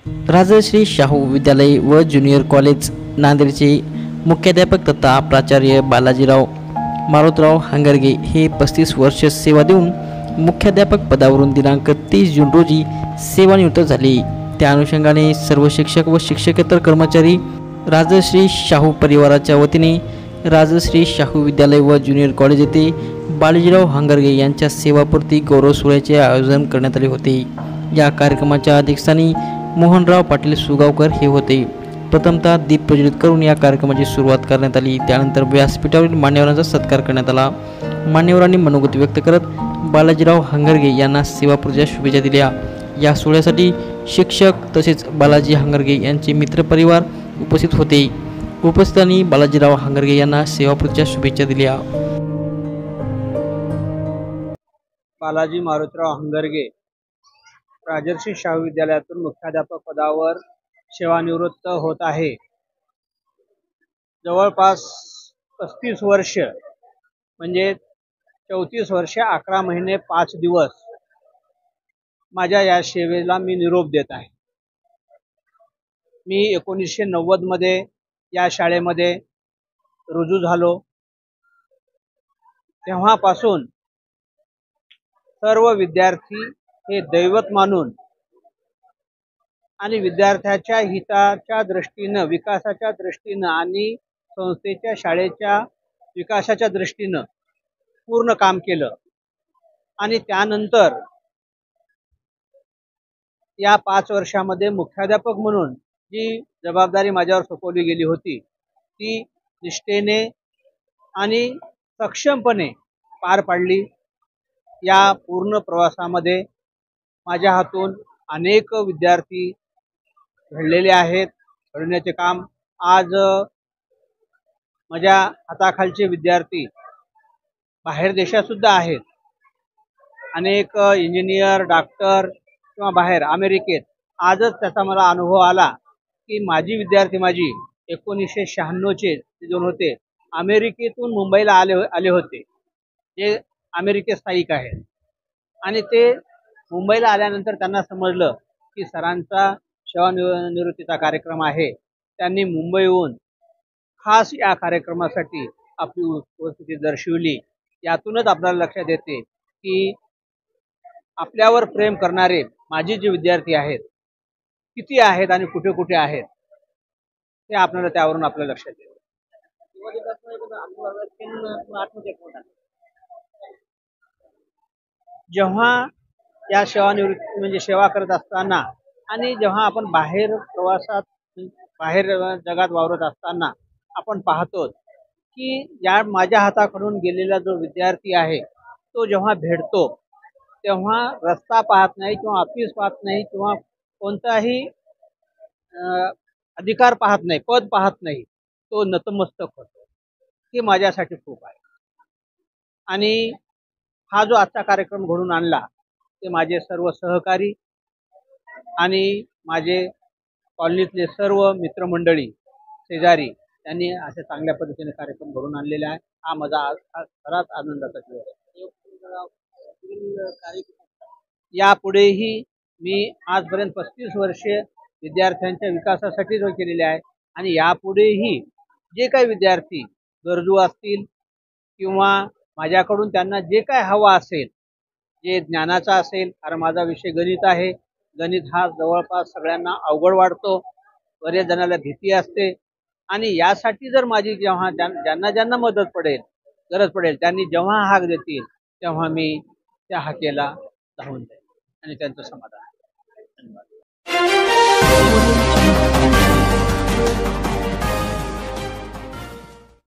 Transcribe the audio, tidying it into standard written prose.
राजश्री शाहू विद्यालय व junior college नांदेडचे मुख्याध्यापक तथा प्राचार्य बालाजीराव मारुतराव हंगरगे हे 35 वर्ष सेवा देऊन मुख्याध्यापक पदावरून दिनांक 30 जून रोजी सेवानिवृत्त झाले। त्या अनुषंगाने सर्व शिक्षक व शिक्षकेतर कर्मचारी राजश्री शाहू परिवाराच्या वतीने राजश्री शाहू विद्यालय व ज्युनियर कॉलेज येथे बालाजीराव हंगरगे यांच्या सेवापूर्ती गौरव सोहळ्याचे आयोजन करण्यात आले होते। या कार्यक्रमाच्या अध्यक्षस्थानी मोहनराव पाटील सुगावकर हे होते। प्रथमतः दीप प्रज्वलित करून या कार्यक्रमाची सुरुवात करण्यात आली। त्यानंतर व्यासपीठावरील मान्यवरांचा सत्कार करण्यात आला। मान्यवरांनी मनोगत व्यक्त करत बालाजीराव हंगरगे यांना सेवापूर्तीच्या शुभेच्छा दिल्या। या सोहळ्यासाठी शिक्षक तसेच बालाजी हंगरगे यांचे मित्रपरिवार उपस्थित होते। उपस्थितांनी बालाजीराव हंगरगे यांना सेवापूर्तीच्या शुभेच्छा दिल्या। बालाजी मारुतराव हंगरगे राजर्षी शाहू विद्यालयातून मुख्याध्यापक पदावर सेवानिवृत्त होत आहे। जवळपास 35 वर्ष म्हणजे 34 वर्ष 11 महिने 5 दिवस माझ्या या सेवेला मी निरोप देत आहे। मी 1990 मध्ये या शाळेमध्ये रुजू झालो। तेव्हापासून सर्व विद्यार्थी हे दैवत मानून आणि विद्यार्थ्याच्या हिताच्या दृष्टीने विकासाच्या दृष्टीने आणि संस्थेच्या शाळेच्या विकासाच्या दृष्टीने पूर्ण काम केलं। आणि त्यानंतर या 5 वर्षामध्ये मुख्याध्यापक म्हणून जी जबाबदारी माझ्यावर सोपवली गेली होती ती निष्ठेने आणि सक्षमपणे पार पाडली। या पूर्ण प्रवासामध्ये माझ्या हातून अनेक विद्यार्थी घडलेले आहेत। घडण्याचे काम आज माझ्या हाताखालचे विद्यार्थी बाहेर देशात सुद्धा आहेत। अनेक इंजिनियर डॉक्टर किंवा बाहेर अमेरिकेत आजच त्याचा मला अनुभव आला की माझी विद्यार्थी 1996 चे दोन होते अमेरिकेतून मुंबईला आले होते जे अमेरिकेत स्थायिक आहेत। आणि ते मुंबईला आल्यानंतर त्यांना समजलं की सरांचा सेवानिवृत्तीचा कार्यक्रम आहे। त्यांनी मुंबईहून खास या कार्यक्रमासाठी आपली उपस्थिती दर्शवली। यातूनच आपल्याला लक्षात येते की आपल्यावर प्रेम करणारे माझे जे विद्यार्थी आहेत किती आहेत आणि कुठे कुठे आहेत ते आपल्याला त्यावरून आपल्याला लक्षात येते। जेव्हा या सेवानिवृत्ती म्हणजे सेवा करत असताना आणि जेव्हा आपण बाहेर प्रवासात बाहेर जगात वावरत असताना आपण पाहतो की या माझ्या हाताकडून गेलेला जो विद्यार्थी आहे तो जेव्हा भेटतो तेव्हा रस्ता पाहत नाही किंवा ऑफिस पाहत नाही किंवा कोणताही अधिकार पाहत नाही पद पाहत नाही तो नतमस्तक होतो। हे माझ्यासाठी खूप आहे। आणि हा जो आजचा कार्यक्रम घडून आणला ते माझे सर्व सहकारी आणि माझे कॉलनीतले सर्व मित्रमंडळी शेजारी त्यांनी अशा चांगल्या पद्धतीने कार्यक्रम घडून आणलेला आहे। हा माझा खराच आनंदाचा दिवस आहे। यापुढेही मी आजपर्यंत 35 वर्षे विद्यार्थ्यांच्या विकासासाठी जो केलेले आहे आणि यापुढेही जे काही विद्यार्थी गरजू असतील किंवा माझ्याकडून त्यांना जे काय हवं असेल जे ज्ञानाचा असेल कारण माझा विषय गणित आहे। गणित हा जवळपास सगळ्यांना अवघड वाटतो बरेच जणांना भीती असते आणि यासाठी जर माझी जेव्हा ज्यांना मदत पडेल गरज पडेल त्यांनी जेव्हा हाक देतील तेव्हा मी त्या हाकेला धावून जाईल आणि त्यांचं समाधान। धन्यवाद।